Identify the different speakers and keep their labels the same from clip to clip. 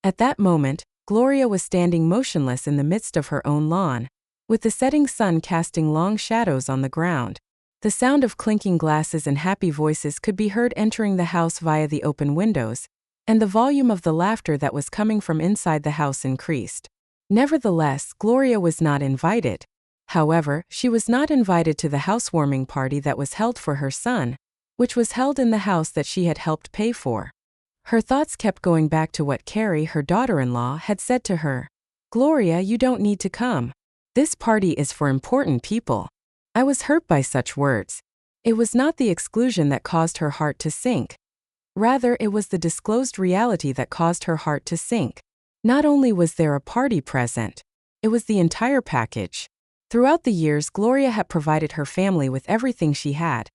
Speaker 1: At that moment, Gloria was standing motionless in the midst of her own lawn, with the setting sun casting long shadows on the ground. The sound of clinking glasses and happy voices could be heard entering the house via the open windows, and the volume of the laughter that was coming from inside the house increased. Nevertheless, Gloria was not invited. However, she was not invited to the housewarming party that was held for her son, which was held in the house that she had helped pay for. Her thoughts kept going back to what Carrie, her daughter-in-law, had said to her. "Gloria, you don't need to come. This party is for important people." I was hurt by such words. It was not the exclusion that caused her heart to sink. Rather, it was the disclosed reality that caused her heart to sink. Not only was there a party present, it was the entire package. Throughout the years, Gloria had provided her family with everything she had,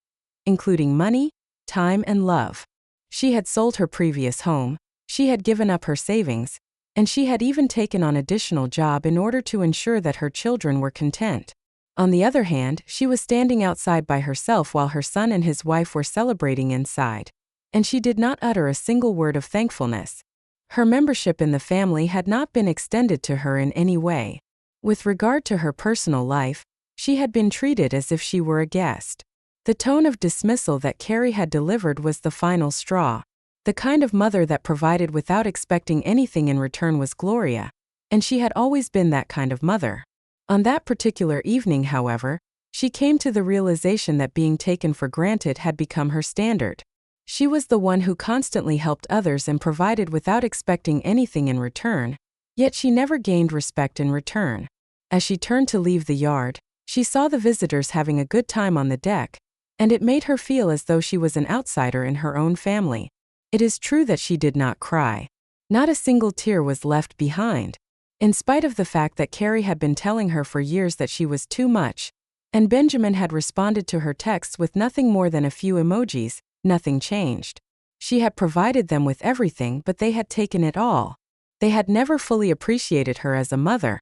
Speaker 1: including money, time, and love. She had sold her previous home, she had given up her savings, and she had even taken on additional job in order to ensure that her children were content. On the other hand, she was standing outside by herself while her son and his wife were celebrating inside, and she did not utter a single word of thankfulness. Her membership in the family had not been extended to her in any way. With regard to her personal life, she had been treated as if she were a guest. The tone of dismissal that Carrie had delivered was the final straw. The kind of mother that provided without expecting anything in return was Gloria, and she had always been that kind of mother. On that particular evening, however, she came to the realization that being taken for granted had become her standard. She was the one who constantly helped others and provided without expecting anything in return, yet she never gained respect in return. As she turned to leave the yard, she saw the visitors having a good time on the deck, and it made her feel as though she was an outsider in her own family. It is true that she did not cry. Not a single tear was left behind. In spite of the fact that Carrie had been telling her for years that she was too much, and Benjamin had responded to her texts with nothing more than a few emojis, nothing changed. She had provided them with everything, but they had taken it all. They had never fully appreciated her as a mother,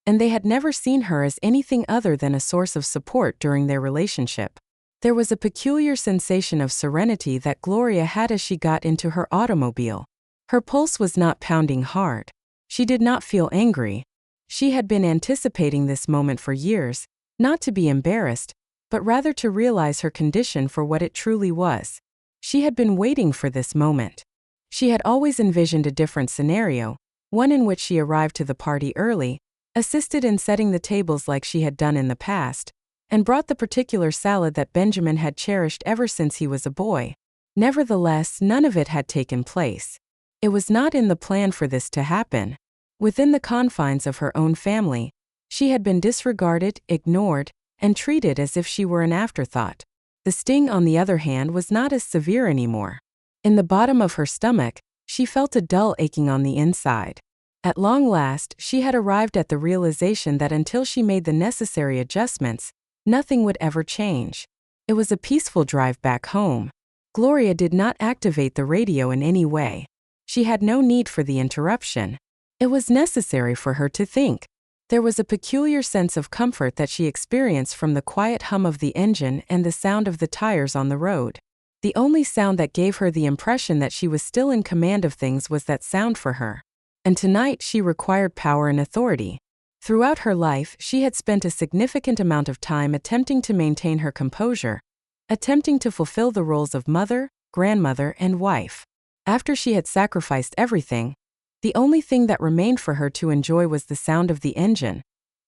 Speaker 1: and they had never seen her as anything other than a source of support during their relationship. There was a peculiar sensation of serenity that Gloria had as she got into her automobile. Her pulse was not pounding hard. She did not feel angry. She had been anticipating this moment for years, not to be embarrassed, but rather to realize her condition for what it truly was. She had been waiting for this moment. She had always envisioned a different scenario, one in which she arrived to the party early, assisted in setting the tables like she had done in the past, and brought the particular salad that Benjamin had cherished ever since he was a boy. Nevertheless, none of it had taken place. It was not in the plan for this to happen. Within the confines of her own family, she had been disregarded, ignored, and treated as if she were an afterthought. The sting, on the other hand, was not as severe anymore. In the bottom of her stomach, she felt a dull aching on the inside. At long last, she had arrived at the realization that until she made the necessary adjustments, nothing would ever change. It was a peaceful drive back home. Gloria did not activate the radio in any way. She had no need for the interruption. It was necessary for her to think. There was a peculiar sense of comfort that she experienced from the quiet hum of the engine and the sound of the tires on the road. The only sound that gave her the impression that she was still in command of things was that sound for her. And tonight she required power and authority. Throughout her life, she had spent a significant amount of time attempting to maintain her composure, attempting to fulfill the roles of mother, grandmother, and wife. After she had sacrificed everything, the only thing that remained for her to enjoy was the sound of the engine,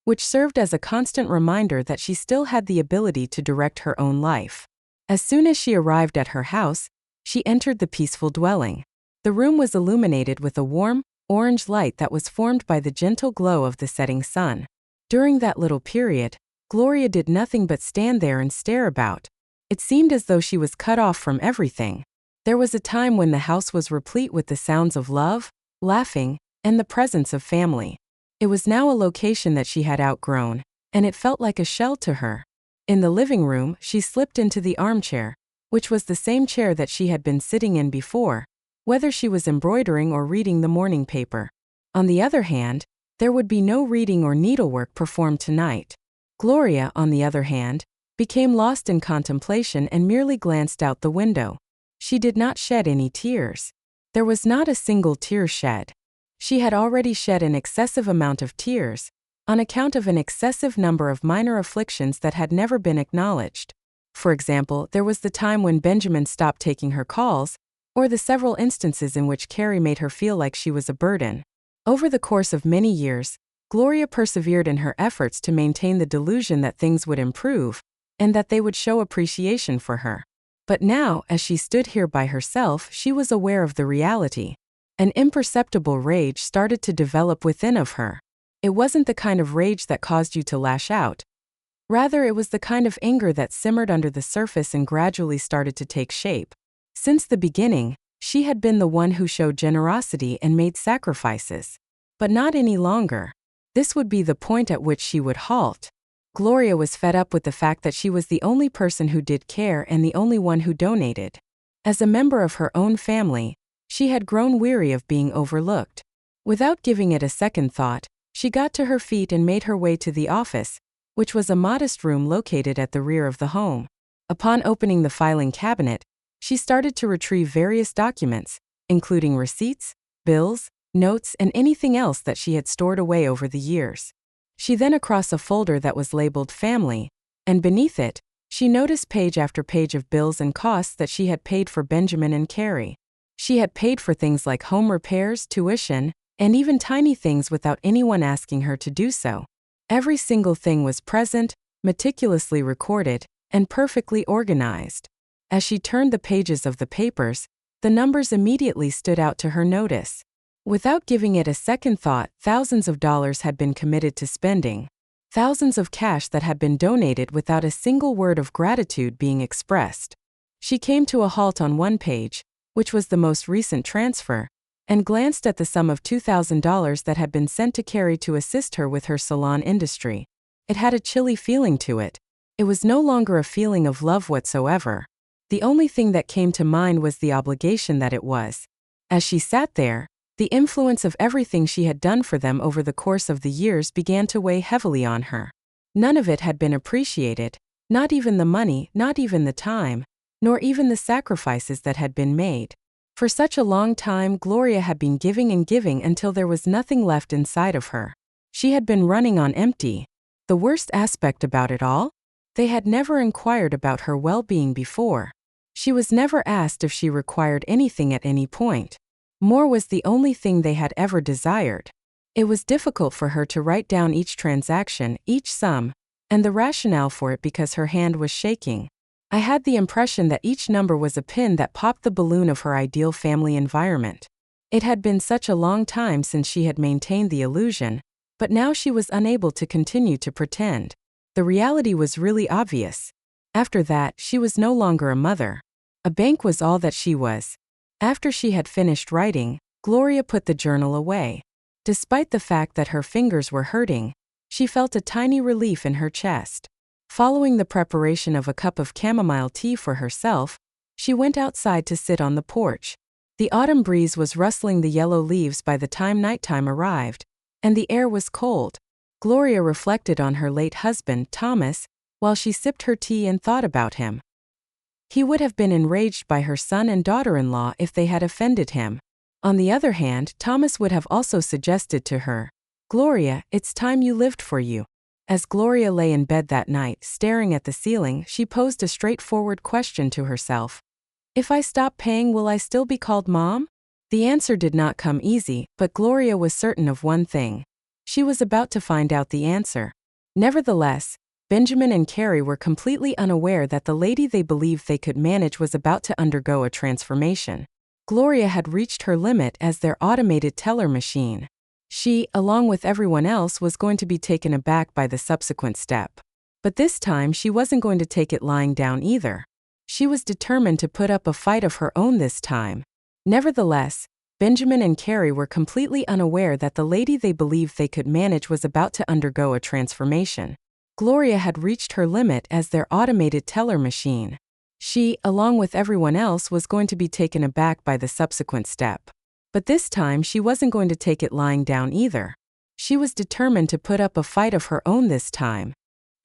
Speaker 1: which served as a constant reminder that she still had the ability to direct her own life. As soon as she arrived at her house, she entered the peaceful dwelling. The room was illuminated with a warm, orange light that was formed by the gentle glow of the setting sun. During that little period, Gloria did nothing but stand there and stare about. It seemed as though she was cut off from everything. There was a time when the house was replete with the sounds of love, laughing, and the presence of family. It was now a location that she had outgrown, and it felt like a shell to her. In the living room, she slipped into the armchair, which was the same chair that she had been sitting in before, whether she was embroidering or reading the morning paper. On the other hand, there would be no reading or needlework performed tonight. Gloria, on the other hand, became lost in contemplation and merely glanced out the window. She did not shed any tears. There was not a single tear shed. She had already shed an excessive amount of tears, on account of an excessive number of minor afflictions that had never been acknowledged. For example, there was the time when Benjamin stopped taking her calls, or the several instances in which Carrie made her feel like she was a burden. Over the course of many years, Gloria persevered in her efforts to maintain the delusion that things would improve, and that they would show appreciation for her. But now, as she stood here by herself, she was aware of the reality. An imperceptible rage started to develop within of her. It wasn't the kind of rage that caused you to lash out. Rather, it was the kind of anger that simmered under the surface and gradually started to take shape. Since the beginning, she had been the one who showed generosity and made sacrifices. But not any longer. This would be the point at which she would halt. Gloria was fed up with the fact that she was the only person who did care and the only one who donated. As a member of her own family, she had grown weary of being overlooked. Without giving it a second thought, she got to her feet and made her way to the office, which was a modest room located at the rear of the home. Upon opening the filing cabinet, she started to retrieve various documents, including receipts, bills, notes, and anything else that she had stored away over the years. She then across a folder that was labeled Family, and beneath it, she noticed page after page of bills and costs that she had paid for Benjamin and Carrie. She had paid for things like home repairs, tuition, and even tiny things without anyone asking her to do so. Every single thing was present, meticulously recorded, and perfectly organized. As she turned the pages of the papers, the numbers immediately stood out to her notice. Without giving it a second thought, thousands of dollars had been committed to spending. Thousands of cash that had been donated without a single word of gratitude being expressed. She came to a halt on one page, which was the most recent transfer, and glanced at the sum of $2,000 that had been sent to Carrie to assist her with her salon industry. It had a chilly feeling to it. It was no longer a feeling of love whatsoever. The only thing that came to mind was the obligation that it was. As she sat there, the influence of everything she had done for them over the course of the years began to weigh heavily on her. None of it had been appreciated, not even the money, not even the time, nor even the sacrifices that had been made. For such a long time, Gloria had been giving and giving until there was nothing left inside of her. She had been running on empty. The worst aspect about it all? They had never inquired about her well-being before. She was never asked if she required anything at any point. More was the only thing they had ever desired. It was difficult for her to write down each transaction, each sum, and the rationale for it because her hand was shaking. I had the impression that each number was a pin that popped the balloon of her ideal family environment. It had been such a long time since she had maintained the illusion, but now she was unable to continue to pretend. The reality was really obvious. After that, she was no longer a mother. A bank was all that she was. After she had finished writing, Gloria put the journal away. Despite the fact that her fingers were hurting, she felt a tiny relief in her chest. Following the preparation of a cup of chamomile tea for herself, she went outside to sit on the porch. The autumn breeze was rustling the yellow leaves by the time nighttime arrived, and the air was cold. Gloria reflected on her late husband, Thomas, while she sipped her tea and thought about him. He would have been enraged by her son and daughter-in-law if they had offended him. On the other hand, Thomas would have also suggested to her, "Gloria, it's time you lived for you." As Gloria lay in bed that night, staring at the ceiling, she posed a straightforward question to herself. If I stop paying, will I still be called Mom? The answer did not come easy, but Gloria was certain of one thing. She was about to find out the answer. Nevertheless, Benjamin and Carrie were completely unaware that the lady they believed they could manage was about to undergo a transformation. Gloria had reached her limit as their automated teller machine. She, along with everyone else, was going to be taken aback by the subsequent step. But this time she wasn't going to take it lying down either. She was determined to put up a fight of her own this time. Nevertheless, Benjamin and Carrie were completely unaware that the lady they believed they could manage was about to undergo a transformation. Gloria had reached her limit as their automated teller machine. She, along with everyone else, was going to be taken aback by the subsequent step. But this time she wasn't going to take it lying down either. She was determined to put up a fight of her own this time.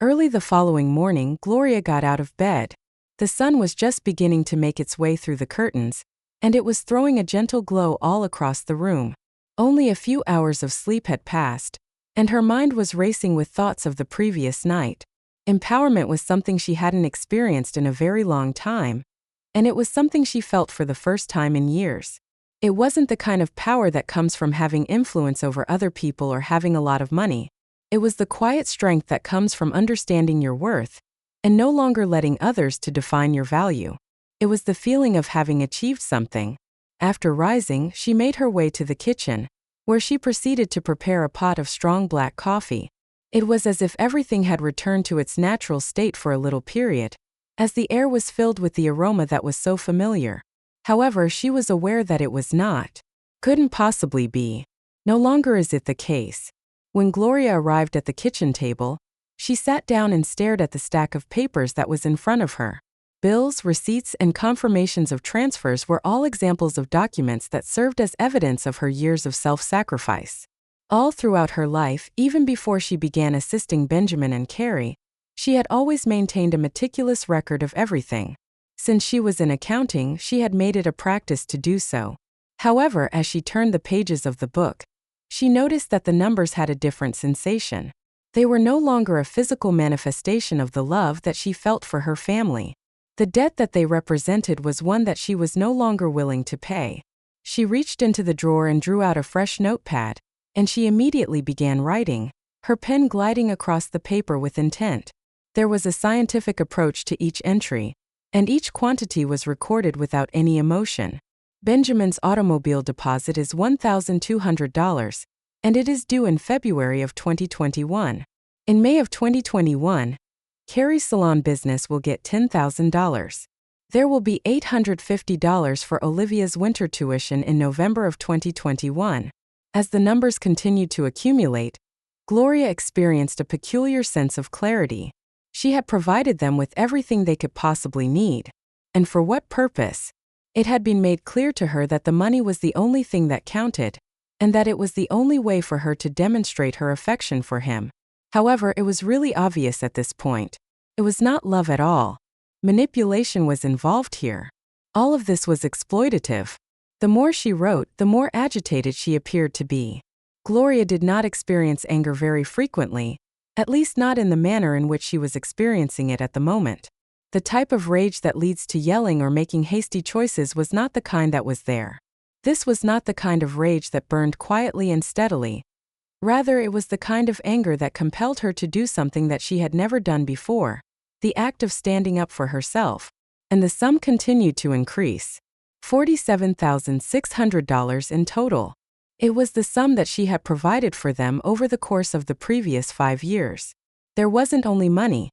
Speaker 1: Early the following morning, Gloria got out of bed. The sun was just beginning to make its way through the curtains, and it was throwing a gentle glow all across the room. Only a few hours of sleep had passed, and her mind was racing with thoughts of the previous night. Empowerment was something she hadn't experienced in a very long time, and it was something she felt for the first time in years. It wasn't the kind of power that comes from having influence over other people or having a lot of money. It was the quiet strength that comes from understanding your worth and no longer letting others to define your value. It was the feeling of having achieved something. After rising, she made her way to the kitchen, where she proceeded to prepare a pot of strong black coffee. It was as if everything had returned to its natural state for a little period, as the air was filled with the aroma that was so familiar. However, she was aware that it was not. Couldn't possibly be. No longer is it the case. When Gloria arrived at the kitchen table, she sat down and stared at the stack of papers that was in front of her. Bills, receipts, and confirmations of transfers were all examples of documents that served as evidence of her years of self-sacrifice. All throughout her life, even before she began assisting Benjamin and Carrie, she had always maintained a meticulous record of everything. Since she was in accounting, she had made it a practice to do so. However, as she turned the pages of the book, she noticed that the numbers had a different sensation. They were no longer a physical manifestation of the love that she felt for her family. The debt that they represented was one that she was no longer willing to pay. She reached into the drawer and drew out a fresh notepad, and she immediately began writing, her pen gliding across the paper with intent. There was a scientific approach to each entry, and each quantity was recorded without any emotion. Benjamin's automobile deposit is $1,200, and it is due in February of 2021. In May of 2021, Carrie's salon business will get $10,000. There will be $850 for Olivia's winter tuition in November of 2021. As the numbers continued to accumulate, Gloria experienced a peculiar sense of clarity. She had provided them with everything they could possibly need. And for what purpose? It had been made clear to her that the money was the only thing that counted, and that it was the only way for her to demonstrate her affection for him. However, it was really obvious at this point. It was not love at all. Manipulation was involved here. All of this was exploitative. The more she wrote, the more agitated she appeared to be. Gloria did not experience anger very frequently, at least not in the manner in which she was experiencing it at the moment. The type of rage that leads to yelling or making hasty choices was not the kind that was there. This was not the kind of rage that burned quietly and steadily. Rather, it was the kind of anger that compelled her to do something that she had never done before, the act of standing up for herself. And the sum continued to increase. $47,600 in total. It was the sum that she had provided for them over the course of the previous 5 years. There wasn't only money.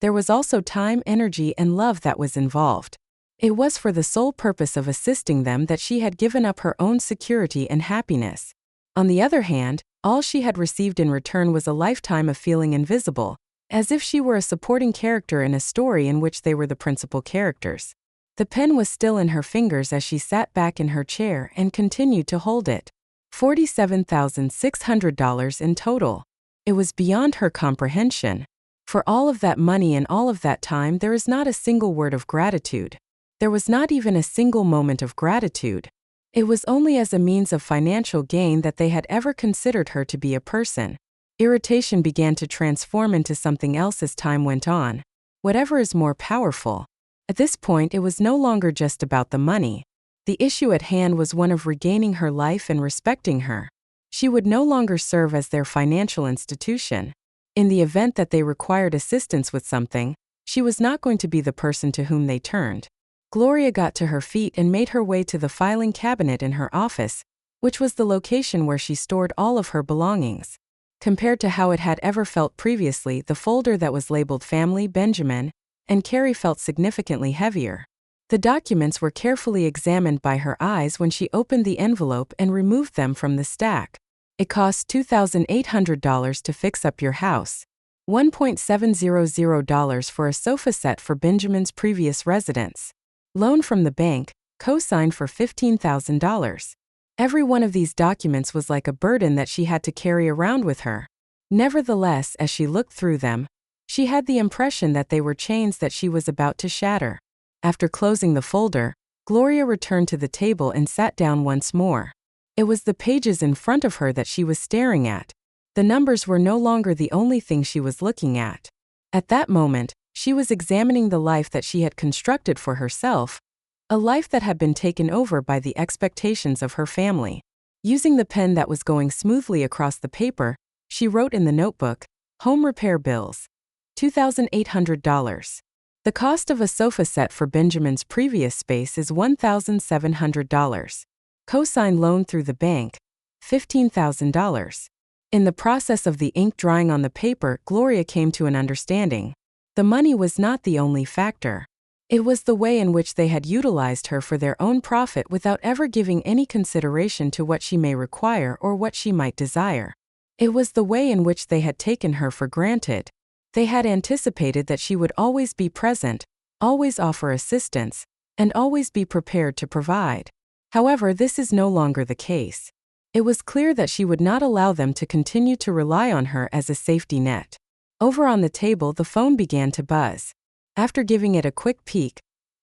Speaker 1: There was also time, energy, and love that was involved. It was for the sole purpose of assisting them that she had given up her own security and happiness. On the other hand, all she had received in return was a lifetime of feeling invisible, as if she were a supporting character in a story in which they were the principal characters. The pen was still in her fingers as she sat back in her chair and continued to hold it. $47,600 in total. It was beyond her comprehension. For all of that money and all of that time, there is not a single word of gratitude. There was not even a single moment of gratitude. It was only as a means of financial gain that they had ever considered her to be a person. Irritation began to transform into something else as time went on. Whatever is more powerful. At this point, it was no longer just about the money. The issue at hand was one of regaining her life and respecting her. She would no longer serve as their financial institution. In the event that they required assistance with something, she was not going to be the person to whom they turned. Gloria got to her feet and made her way to the filing cabinet in her office, which was the location where she stored all of her belongings. Compared to how it had ever felt previously, the folder that was labeled Family, Benjamin, and Carrie felt significantly heavier. The documents were carefully examined by her eyes when she opened the envelope and removed them from the stack. It cost $2,800 to fix up your house. $1,700 for a sofa set for Benjamin's previous residence. Loan from the bank, co-signed for $15,000. Every one of these documents was like a burden that she had to carry around with her. Nevertheless, as she looked through them, she had the impression that they were chains that she was about to shatter. After closing the folder, Gloria returned to the table and sat down once more. It was the pages in front of her that she was staring at. The numbers were no longer the only thing she was looking at. At that moment, she was examining the life that she had constructed for herself, a life that had been taken over by the expectations of her family. Using the pen that was going smoothly across the paper, she wrote in the notebook, "Home repair bills. $2,800. The cost of a sofa set for Benjamin's previous space is $1,700. Co-signed loan through the bank, $15,000. In the process of the ink drying on the paper, Gloria came to an understanding. The money was not the only factor. It was the way in which they had utilized her for their own profit without ever giving any consideration to what she may require or what she might desire. It was the way in which they had taken her for granted. They had anticipated that she would always be present, always offer assistance, and always be prepared to provide. However, this is no longer the case. It was clear that she would not allow them to continue to rely on her as a safety net. Over on the table, the phone began to buzz. After giving it a quick peek,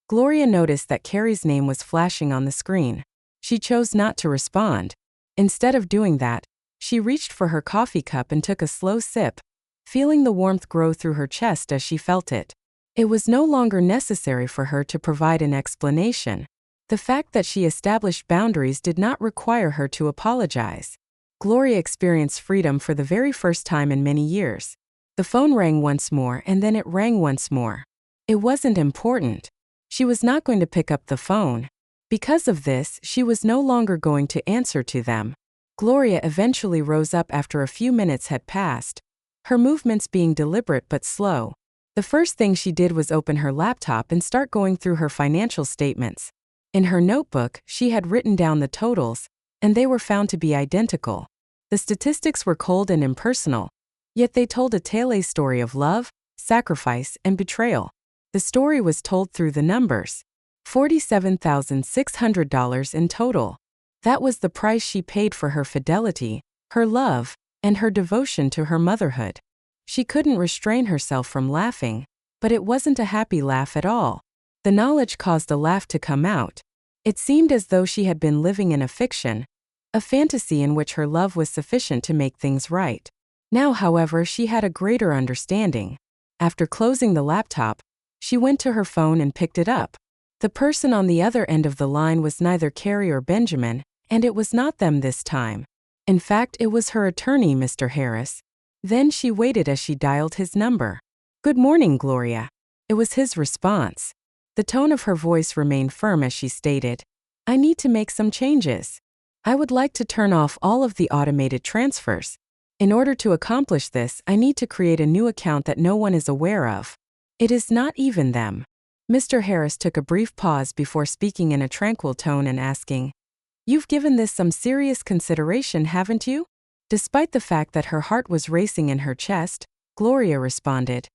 Speaker 1: Gloria noticed that Carrie's name was flashing on the screen. She chose not to respond. Instead of doing that, she reached for her coffee cup and took a slow sip, feeling the warmth grow through her chest as she felt it. It was no longer necessary for her to provide an explanation. The fact that she established boundaries did not require her to apologize. Gloria experienced freedom for the very first time in many years. The phone rang once more and then it rang once more. It wasn't important. She was not going to pick up the phone. Because of this, she was no longer going to answer to them. Gloria eventually rose up after a few minutes had passed, her movements being deliberate but slow. The first thing she did was open her laptop and start going through her financial statements. In her notebook, she had written down the totals, and they were found to be identical. The statistics were cold and impersonal, yet they told a story of love, sacrifice, and betrayal. The story was told through the numbers. $47,600 in total. That was the price she paid for her fidelity, her love, and her devotion to her motherhood. She couldn't restrain herself from laughing, but it wasn't a happy laugh at all. The knowledge caused a laugh to come out. It seemed as though she had been living in a fiction, a fantasy in which her love was sufficient to make things right. Now, however, she had a greater understanding. After closing the laptop, she went to her phone and picked it up. The person on the other end of the line was neither Carrie or Benjamin, and it was not them this time. In fact, it was her attorney, Mr. Harris. Then she waited as she dialed his number. "Good morning, Gloria." It was his response. The tone of her voice remained firm as she stated, "I need to make some changes. I would like to turn off all of the automated transfers. In order to accomplish this, I need to create a new account that no one is aware of. It is not even them." Mr. Harris took a brief pause before speaking in a tranquil tone and asking, "You've given this some serious consideration, haven't you?" Despite the fact that her heart was racing in her chest, Gloria responded,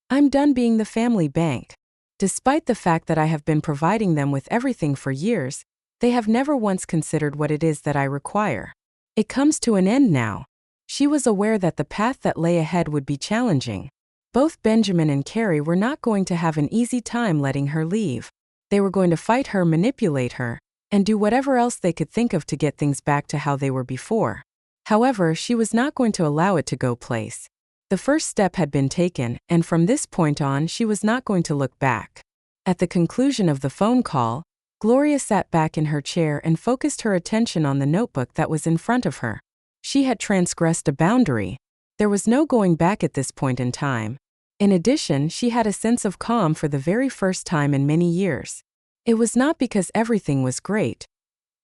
Speaker 1: "I'm done being the family bank. Despite the fact that I have been providing them with everything for years, they have never once considered what it is that I require. It comes to an end now." She was aware that the path that lay ahead would be challenging. Both Benjamin and Carrie were not going to have an easy time letting her leave. They were going to fight her, manipulate her, and do whatever else they could think of to get things back to how they were before. However, she was not going to allow it to go place. The first step had been taken, and from this point on, she was not going to look back. At the conclusion of the phone call, Gloria sat back in her chair and focused her attention on the notebook that was in front of her. She had transgressed a boundary. There was no going back at this point in time. In addition, she had a sense of calm for the very first time in many years. It was not because everything was great.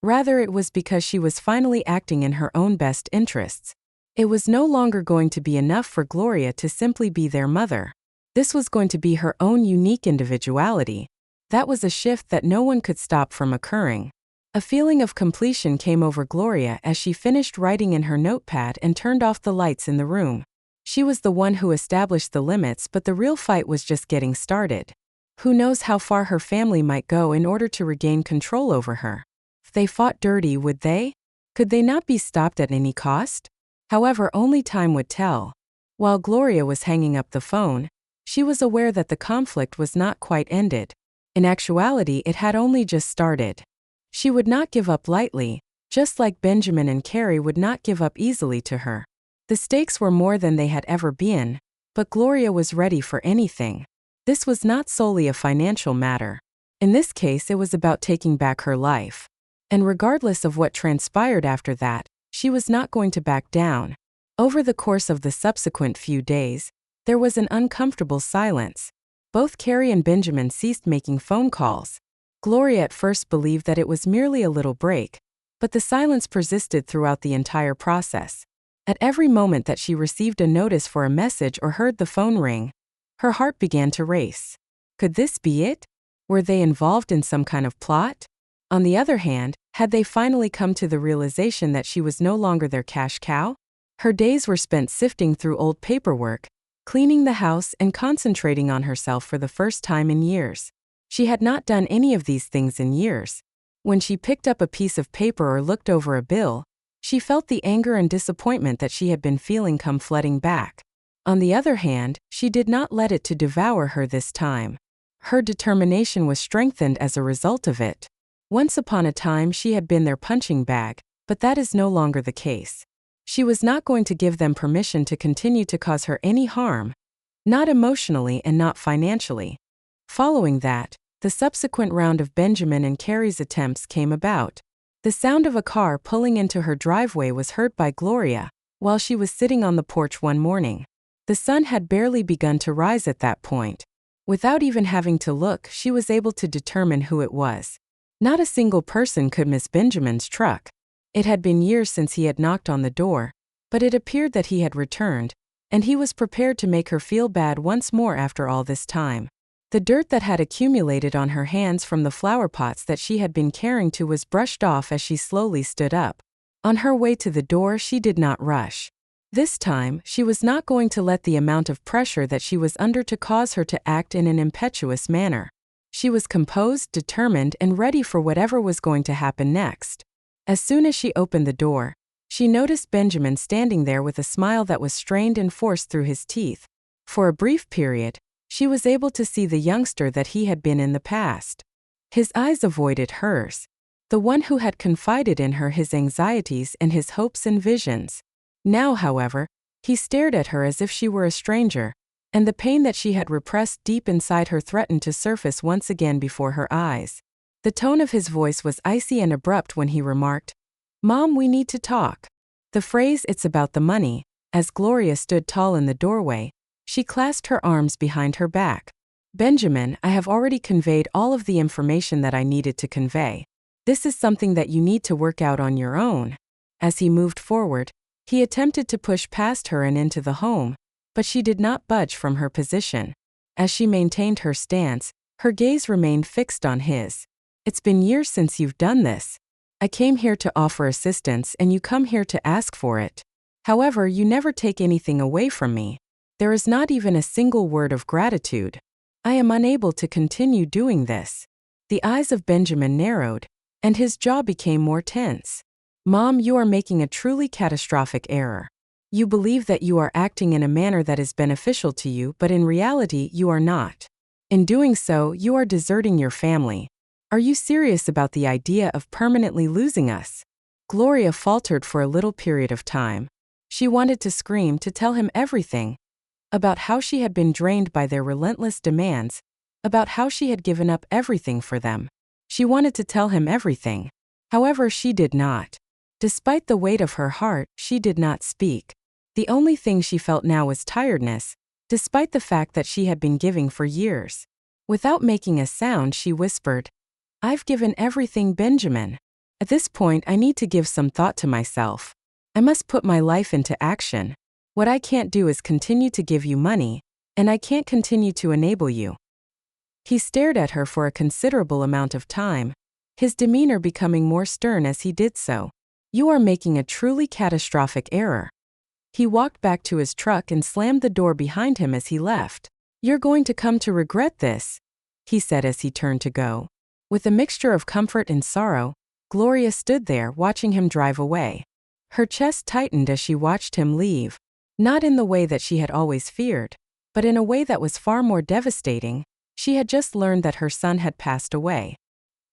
Speaker 1: Rather, it was because she was finally acting in her own best interests. It was no longer going to be enough for Gloria to simply be their mother. This was going to be her own unique individuality. That was a shift that no one could stop from occurring. A feeling of completion came over Gloria as she finished writing in her notepad and turned off the lights in the room. She was the one who established the limits, but the real fight was just getting started. Who knows how far her family might go in order to regain control over her? If they fought dirty, would they? Could they not be stopped at any cost? However, only time would tell. While Gloria was hanging up the phone, she was aware that the conflict was not quite ended. In actuality, it had only just started. She would not give up lightly, Just like Benjamin and Carrie would not give up easily to her. The stakes were more than they had ever been, but Gloria was ready for anything. This was not solely a financial matter. In this case, it was about taking back her life. And regardless of what transpired after that, she was not going to back down. Over the course of the subsequent few days, there was an uncomfortable silence. Both Carrie and Benjamin ceased making phone calls. Gloria at first believed that it was merely a little break, but the silence persisted throughout the entire process. At every moment that she received a notice for a message or heard the phone ring, her heart began to race. Could this be it? Were they involved in some kind of plot? On the other hand, had they finally come to the realization that she was no longer their cash cow? Her days were spent sifting through old paperwork, cleaning the house and concentrating on herself for the first time in years. She had not done any of these things in years. When she picked up a piece of paper or looked over a bill, she felt the anger and disappointment that she had been feeling come flooding back. On the other hand, she did not let it to devour her this time. Her determination was strengthened as a result of it. Once upon a time she had been their punching bag, but that is no longer the case. She was not going to give them permission to continue to cause her any harm, not emotionally and not financially. Following that, the subsequent round of Benjamin and Carrie's attempts came about. The sound of a car pulling into her driveway was heard by Gloria while she was sitting on the porch one morning. The sun had barely begun to rise at that point. Without even having to look, she was able to determine who it was. Not a single person could miss Benjamin's truck. It had been years since he had knocked on the door, but it appeared that he had returned, and he was prepared to make her feel bad once more after all this time. The dirt that had accumulated on her hands from the flower pots that she had been carrying to was brushed off as she slowly stood up. On her way to the door, she did not rush. This time, she was not going to let the amount of pressure that she was under to cause her to act in an impetuous manner. She was composed, determined, and ready for whatever was going to happen next. As soon as she opened the door, she noticed Benjamin standing there with a smile that was strained and forced through his teeth. For a brief period, she was able to see the youngster that he had been in the past. His eyes avoided hers, the one who had confided in her his anxieties and his hopes and visions. Now, however, he stared at her as if she were a stranger, and the pain that she had repressed deep inside her threatened to surface once again before her eyes. The tone of his voice was icy and abrupt when he remarked, "Mom, we need to talk." The phrase, "It's about the money," as Gloria stood tall in the doorway, she clasped her arms behind her back. "Benjamin, I have already conveyed all of the information that I needed to convey. This is something that you need to work out on your own." As he moved forward, he attempted to push past her and into the home, but she did not budge from her position. As she maintained her stance, her gaze remained fixed on his. "It's been years since you've done this. I came here to offer assistance and you come here to ask for it. However, you never take anything away from me. There is not even a single word of gratitude. I am unable to continue doing this." The eyes of Benjamin narrowed, and his jaw became more tense. "Mom, you are making a truly catastrophic error. You believe that you are acting in a manner that is beneficial to you, but in reality, you are not. In doing so, you are deserting your family. Are you serious about the idea of permanently losing us?" Gloria faltered for a little period of time. She wanted to scream, to tell him everything. About how she had been drained by their relentless demands, about how she had given up everything for them. She wanted to tell him everything. However, she did not. Despite the weight of her heart, she did not speak. The only thing she felt now was tiredness, despite the fact that she had been giving for years. Without making a sound, she whispered, "I've given everything, Benjamin. At this point, I need to give some thought to myself. I must put my life into action. What I can't do is continue to give you money, and I can't continue to enable you." He stared at her for a considerable amount of time, his demeanor becoming more stern as he did so. "You are making a truly catastrophic error." He walked back to his truck and slammed the door behind him as he left. "You're going to come to regret this," he said as he turned to go. With a mixture of comfort and sorrow, Gloria stood there watching him drive away. Her chest tightened as she watched him leave, not in the way that she had always feared, but in a way that was far more devastating. She had just learned that her son had passed away.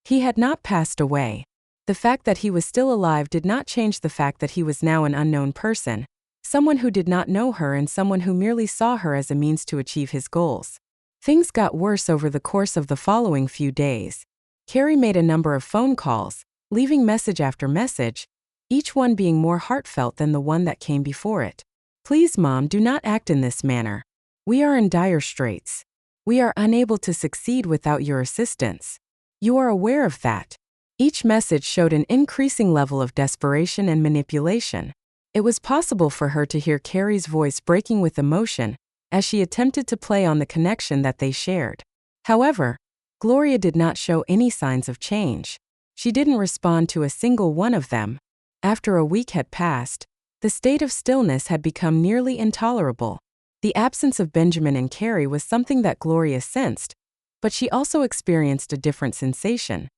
Speaker 1: He had not passed away. The fact that he was still alive did not change the fact that he was now an unknown person, someone who did not know her and someone who merely saw her as a means to achieve his goals. Things got worse over the course of the following few days. Carrie made a number of phone calls, leaving message after message, each one being more heartfelt than the one that came before it. "Please, Mom, do not act in this manner. We are in dire straits. We are unable to succeed without your assistance. You are aware of that." Each message showed an increasing level of desperation and manipulation. It was possible for her to hear Carrie's voice breaking with emotion as she attempted to play on the connection that they shared. However, Gloria did not show any signs of change. She didn't respond to a single one of them. After a week had passed, the state of stillness had become nearly intolerable. The absence of Benjamin and Carrie was something that Gloria sensed, but she also experienced a different sensation: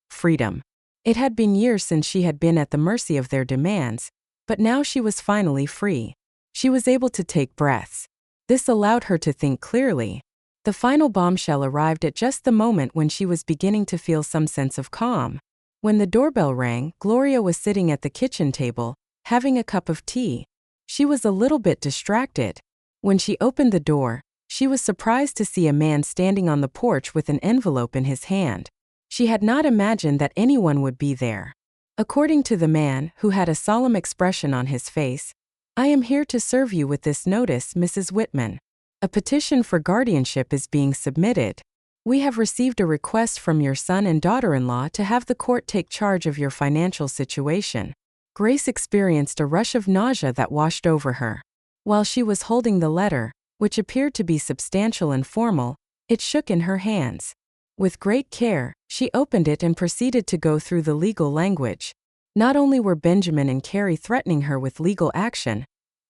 Speaker 1: freedom. It had been years since she had been at the mercy of their demands, but now she was finally free. She was able to take breaths. This allowed her to think clearly. The final bombshell arrived at just the moment when she was beginning to feel some sense of calm. When the doorbell rang, Gloria was sitting at the kitchen table, having a cup of tea. She was a little bit distracted. When she opened the door, she was surprised to see a man standing on the porch with an envelope in his hand. She had not imagined that anyone would be there. According to the man, who had a solemn expression on his face, "I am here to serve you with this notice, Mrs. Whitman. A petition for guardianship is being submitted. We have received a request from your son and daughter-in-law to have the court take charge of your financial situation." Grace experienced a rush of nausea that washed over her. While she was holding the letter, which appeared to be substantial and formal, it shook in her hands. With great care, she opened it and proceeded to go through the legal language. Not only were Benjamin and Carrie threatening her with legal action,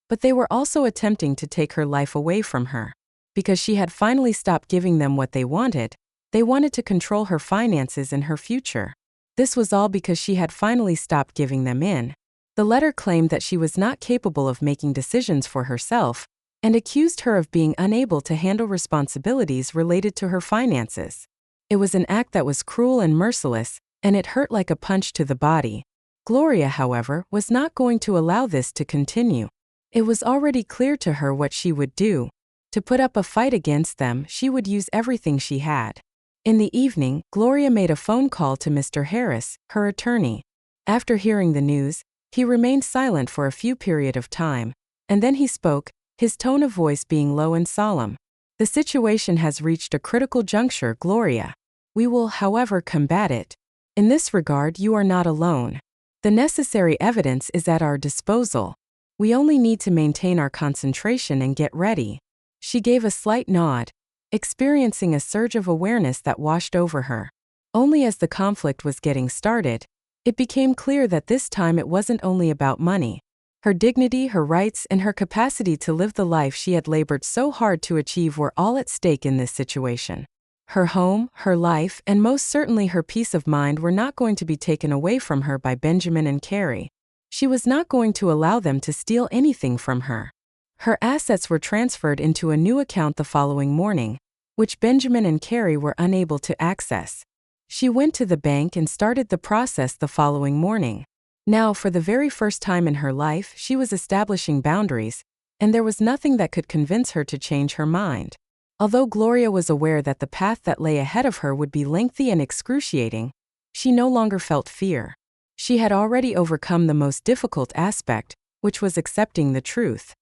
Speaker 1: but they were also attempting to take her life away from her. Because she had finally stopped giving them what they wanted to control her finances and her future. This was all because she had finally stopped giving them in. The letter claimed that she was not capable of making decisions for herself, and accused her of being unable to handle responsibilities related to her finances. It was an act that was cruel and merciless, and it hurt like a punch to the body. Gloria, however, was not going to allow this to continue. It was already clear to her what she would do. To put up a fight against them, she would use everything she had. In the evening, Gloria made a phone call to Mr. Harris, her attorney. After hearing the news, he remained silent for a few period of time, and then he spoke, his tone of voice being low and solemn. "The situation has reached a critical juncture, Gloria. We will, however, combat it. In this regard, you are not alone. The necessary evidence is at our disposal. We only need to maintain our concentration and get ready." She gave a slight nod, experiencing a surge of awareness that washed over her. Only as the conflict was getting started, it became clear that this time it wasn't only about money. Her dignity, her rights, and her capacity to live the life she had labored so hard to achieve were all at stake in this situation. Her home, her life, and most certainly her peace of mind were not going to be taken away from her by Benjamin and Carrie. She was not going to allow them to steal anything from her. Her assets were transferred into a new account the following morning, which Benjamin and Carrie were unable to access. She went to the bank and started the process the following morning. Now, for the very first time in her life, she was establishing boundaries, and there was nothing that could convince her to change her mind. Although Gloria was aware that the path that lay ahead of her would be lengthy and excruciating, she no longer felt fear. She had already overcome the most difficult aspect, which was accepting the truth.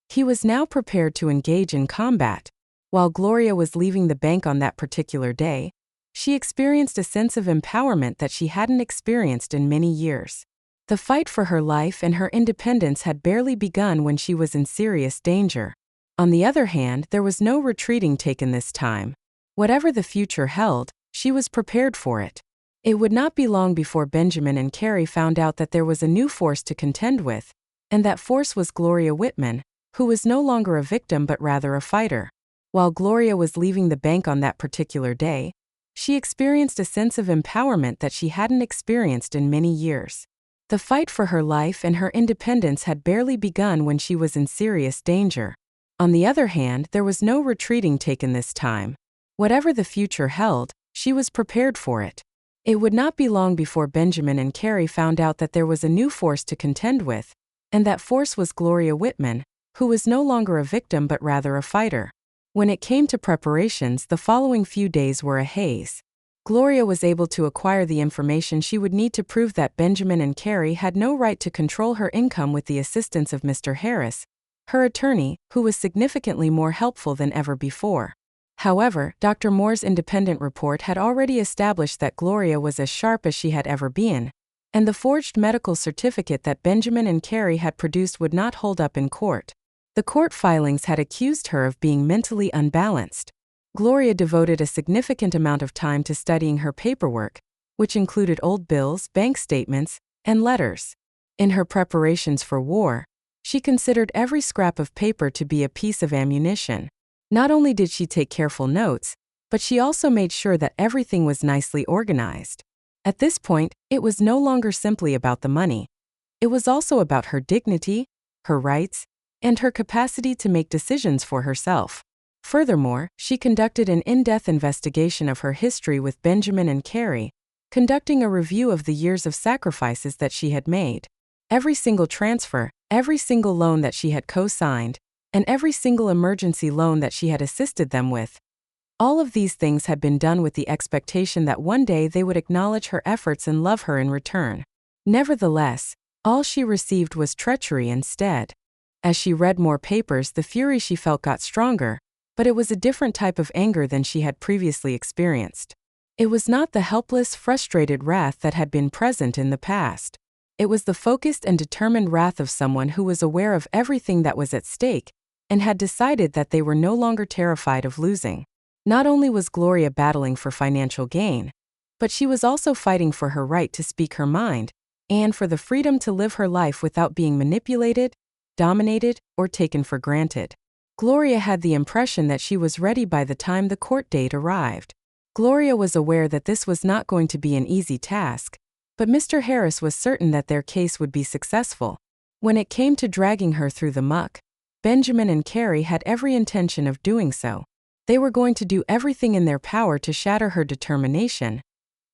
Speaker 1: He was now prepared to engage in combat. While Gloria was leaving the bank on that particular day, she experienced a sense of empowerment that she hadn't experienced in many years. The fight for her life and her independence had barely begun when she was in serious danger. On the other hand, there was no retreating taken this time. Whatever the future held, she was prepared for it. It would not be long before Benjamin and Carrie found out that there was a new force to contend with, and that force was Gloria Whitman, who was no longer a victim but rather a fighter. While Gloria was leaving the bank on that particular day, she experienced a sense of empowerment that she hadn't experienced in many years. The fight for her life and her independence had barely begun when she was in serious danger. On the other hand, there was no retreating taken this time. Whatever the future held, she was prepared for it. It would not be long before Benjamin and Carrie found out that there was a new force to contend with, and that force was Gloria Whitman, who was no longer a victim but rather a fighter. When it came to preparations, the following few days were a haze. Gloria was able to acquire the information she would need to prove that Benjamin and Carrie had no right to control her income with the assistance of Mr. Harris, her attorney, who was significantly more helpful than ever before. However, Dr. Moore's independent report had already established that Gloria was as sharp as she had ever been, and the forged medical certificate that Benjamin and Carrie had produced would not hold up in court. The court filings had accused her of being mentally unbalanced. Gloria devoted a significant amount of time to studying her paperwork, which included old bills, bank statements, and letters. In her preparations for war, she considered every scrap of paper to be a piece of ammunition. Not only did she take careful notes, but she also made sure that everything was nicely organized. At this point, it was no longer simply about the money. It was also about her dignity, her rights, and her capacity to make decisions for herself. Furthermore, she conducted an in-depth investigation of her history with Benjamin and Carrie, conducting a review of the years of sacrifices that she had made. Every single transfer, every single loan that she had co-signed, and every single emergency loan that she had assisted them with. All of these things had been done with the expectation that one day they would acknowledge her efforts and love her in return. Nevertheless, all she received was treachery instead. As she read more papers, the fury she felt got stronger, but it was a different type of anger than she had previously experienced. It was not the helpless, frustrated wrath that had been present in the past. It was the focused and determined wrath of someone who was aware of everything that was at stake and had decided that they were no longer terrified of losing. Not only was Gloria battling for financial gain, but she was also fighting for her right to speak her mind and for the freedom to live her life without being manipulated, dominated, or taken for granted. Gloria had the impression that she was ready by the time the court date arrived. Gloria was aware that this was not going to be an easy task, but Mr. Harris was certain that their case would be successful. When it came to dragging her through the muck, Benjamin and Carrie had every intention of doing so. They were going to do everything in their power to shatter her determination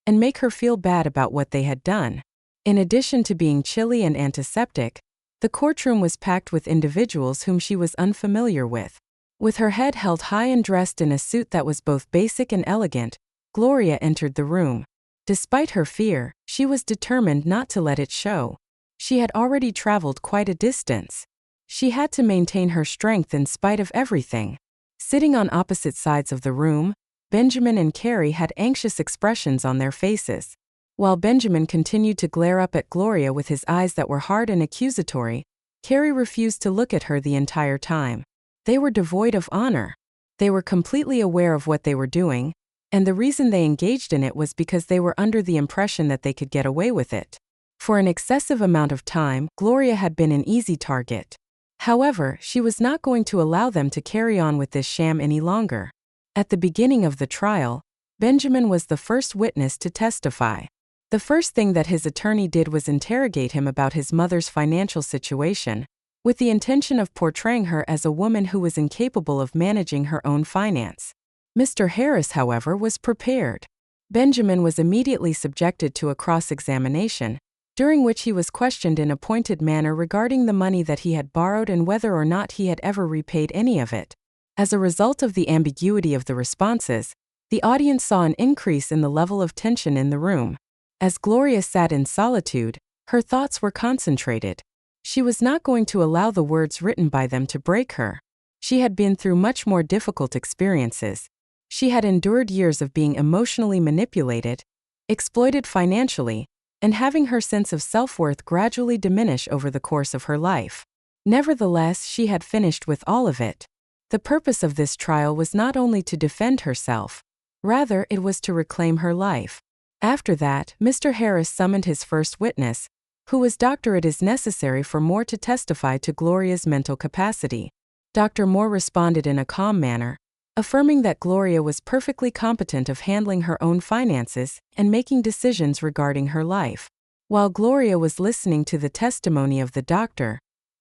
Speaker 1: and make her feel bad about what they had done. In addition to being chilly and antiseptic, the courtroom was packed with individuals whom she was unfamiliar with. With her head held high and dressed in a suit that was both basic and elegant, Gloria entered the room. Despite her fear, she was determined not to let it show. She had already traveled quite a distance. She had to maintain her strength in spite of everything. Sitting on opposite sides of the room, Benjamin and Carrie had anxious expressions on their faces. While Benjamin continued to glare up at Gloria with his eyes that were hard and accusatory, Carrie refused to look at her the entire time. They were devoid of honor. They were completely aware of what they were doing, and the reason they engaged in it was because they were under the impression that they could get away with it. For an excessive amount of time, Gloria had been an easy target. However, she was not going to allow them to carry on with this sham any longer. At the beginning of the trial, Benjamin was the first witness to testify. The first thing that his attorney did was interrogate him about his mother's financial situation, with the intention of portraying her as a woman who was incapable of managing her own finance. Mr. Harris, however, was prepared. Benjamin was immediately subjected to a cross-examination, during which he was questioned in a pointed manner regarding the money that he had borrowed and whether or not he had ever repaid any of it. As a result of the ambiguity of the responses, the audience saw an increase in the level of tension in the room. As Gloria sat in solitude, her thoughts were concentrated. She was not going to allow the words written by them to break her. She had been through much more difficult experiences. She had endured years of being emotionally manipulated, exploited financially, and having her sense of self-worth gradually diminish over the course of her life. Nevertheless, she had finished with all of it. The purpose of this trial was not only to defend herself, rather it was to reclaim her life. After that, Mr. Harris summoned his first witness, who was Dr. It is necessary for Moore to testify to Gloria's mental capacity. Dr. Moore responded in a calm manner, affirming that Gloria was perfectly competent of handling her own finances and making decisions regarding her life. While Gloria was listening to the testimony of the doctor,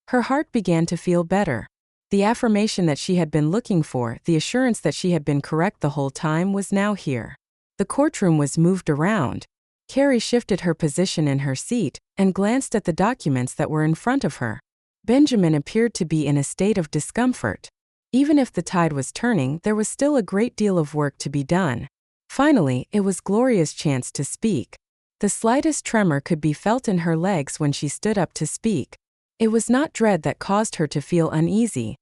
Speaker 1: her heart began to feel better. The affirmation that she had been looking for, the assurance that she had been correct the whole time, was now here. The courtroom was moved around, Carrie shifted her position in her seat and glanced at the documents that were in front of her. Benjamin appeared to be in a state of discomfort. Even if the tide was turning, there was still a great deal of work to be done. Finally, it was Gloria's chance to speak. The slightest tremor could be felt in her legs when she stood up to speak. It was not dread that caused her to feel uneasy.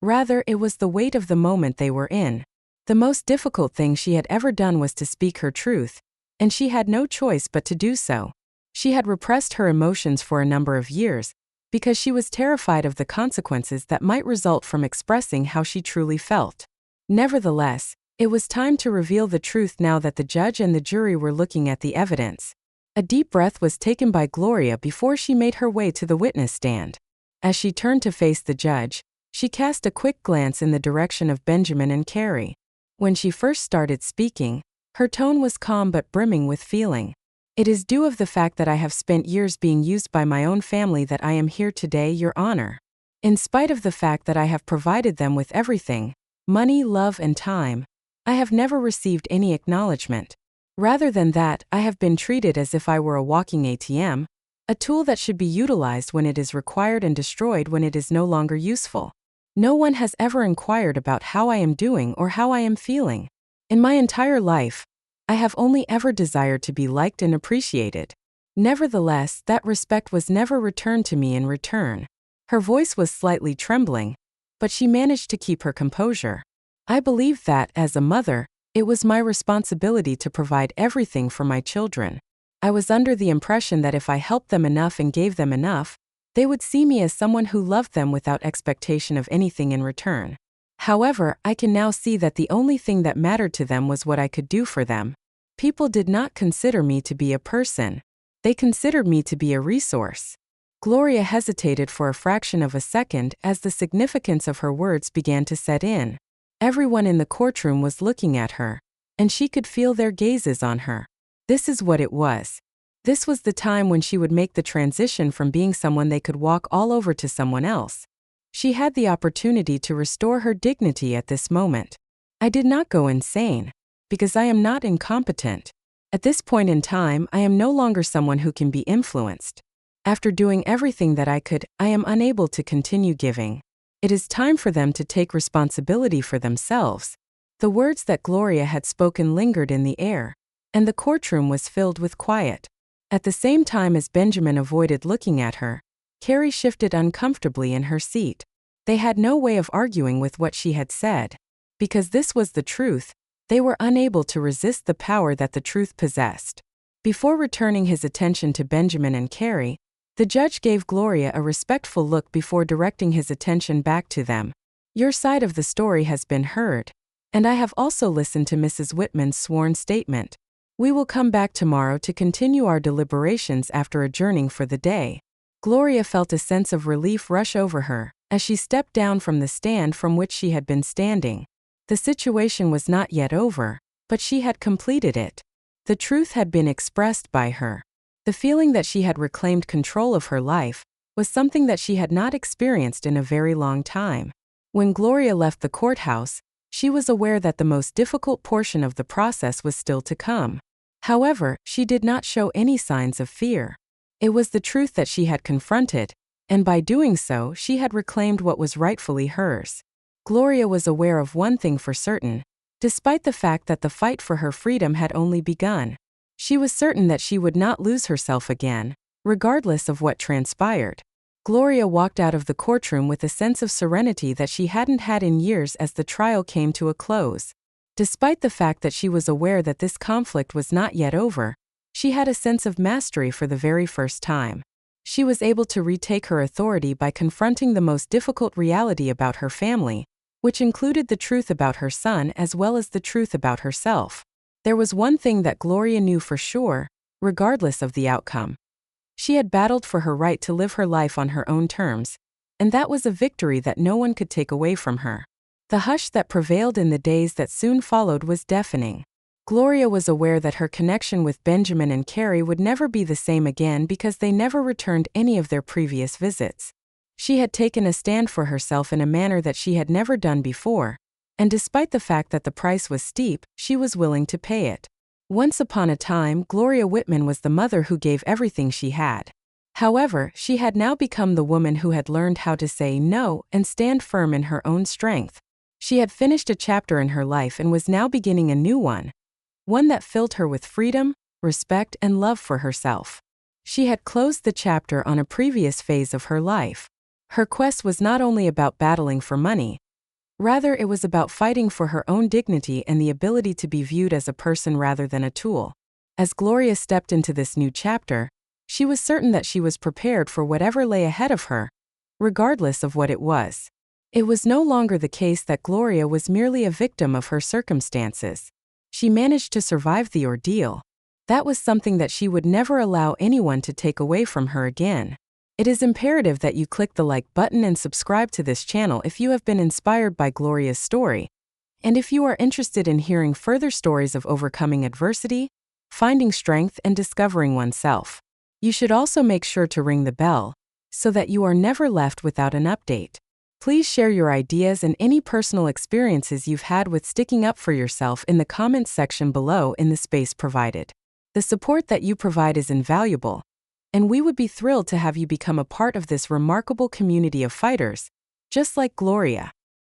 Speaker 1: Rather, it was the weight of the moment they were in. The most difficult thing she had ever done was to speak her truth, and she had no choice but to do so. She had repressed her emotions for a number of years, because she was terrified of the consequences that might result from expressing how she truly felt. Nevertheless, it was time to reveal the truth now that the judge and the jury were looking at the evidence. A deep breath was taken by Gloria before she made her way to the witness stand. As she turned to face the judge, she cast a quick glance in the direction of Benjamin and Carrie. When she first started speaking, her tone was calm but brimming with feeling. "It is due of the fact that I have spent years being used by my own family that I am here today, Your Honor. In spite of the fact that I have provided them with everything, money, love, and time, I have never received any acknowledgement. Rather than that, I have been treated as if I were a walking ATM, a tool that should be utilized when it is required and destroyed when it is no longer useful. No one has ever inquired about how I am doing or how I am feeling. In my entire life, I have only ever desired to be liked and appreciated. Nevertheless, that respect was never returned to me in return." Her voice was slightly trembling, but she managed to keep her composure. "I believed that, as a mother, it was my responsibility to provide everything for my children. I was under the impression that if I helped them enough and gave them enough, they would see me as someone who loved them without expectation of anything in return. However, I can now see that the only thing that mattered to them was what I could do for them. People did not consider me to be a person. They considered me to be a resource." Gloria hesitated for a fraction of a second as the significance of her words began to set in. Everyone in the courtroom was looking at her, and she could feel their gazes on her. This is what it was. This was the time when she would make the transition from being someone they could walk all over to someone else. She had the opportunity to restore her dignity at this moment. "I did not go insane, because I am not incompetent. At this point in time, I am no longer someone who can be influenced. After doing everything that I could, I am unable to continue giving. It is time for them to take responsibility for themselves." The words that Gloria had spoken lingered in the air, and the courtroom was filled with quiet. At the same time as Benjamin avoided looking at her, Carrie shifted uncomfortably in her seat. They had no way of arguing with what she had said. Because this was the truth, they were unable to resist the power that the truth possessed. Before returning his attention to Benjamin and Carrie, the judge gave Gloria a respectful look before directing his attention back to them. "Your side of the story has been heard, and I have also listened to Mrs. Whitman's sworn statement. We will come back tomorrow to continue our deliberations after adjourning for the day." Gloria felt a sense of relief rush over her as she stepped down from the stand from which she had been standing. The situation was not yet over, but she had completed it. The truth had been expressed by her. The feeling that she had reclaimed control of her life was something that she had not experienced in a very long time. When Gloria left the courthouse, she was aware that the most difficult portion of the process was still to come. However, she did not show any signs of fear. It was the truth that she had confronted, and by doing so, she had reclaimed what was rightfully hers. Gloria was aware of one thing for certain. Despite the fact that the fight for her freedom had only begun, she was certain that she would not lose herself again, regardless of what transpired. Gloria walked out of the courtroom with a sense of serenity that she hadn't had in years as the trial came to a close. Despite the fact that she was aware that this conflict was not yet over, she had a sense of mastery for the very first time. She was able to retake her authority by confronting the most difficult reality about her family, which included the truth about her son as well as the truth about herself. There was one thing that Gloria knew for sure, regardless of the outcome. She had battled for her right to live her life on her own terms, and that was a victory that no one could take away from her. The hush that prevailed in the days that soon followed was deafening. Gloria was aware that her connection with Benjamin and Carrie would never be the same again because they never returned any of their previous visits. She had taken a stand for herself in a manner that she had never done before, and despite the fact that the price was steep, she was willing to pay it. Once upon a time, Gloria Whitman was the mother who gave everything she had. However, she had now become the woman who had learned how to say no and stand firm in her own strength. She had finished a chapter in her life and was now beginning a new one that filled her with freedom, respect, and love for herself. She had closed the chapter on a previous phase of her life. Her quest was not only about battling for money, rather it was about fighting for her own dignity and the ability to be viewed as a person rather than a tool. As Gloria stepped into this new chapter, she was certain that she was prepared for whatever lay ahead of her, regardless of what it was. It was no longer the case that Gloria was merely a victim of her circumstances. She managed to survive the ordeal. That was something that she would never allow anyone to take away from her again. It is imperative that you click the like button and subscribe to this channel if you have been inspired by Gloria's story, and if you are interested in hearing further stories of overcoming adversity, finding strength, and discovering oneself. You should also make sure to ring the bell, so that you are never left without an update. Please share your ideas and any personal experiences you've had with sticking up for yourself in the comments section below in the space provided. The support that you provide is invaluable, and we would be thrilled to have you become a part of this remarkable community of fighters, just like Gloria.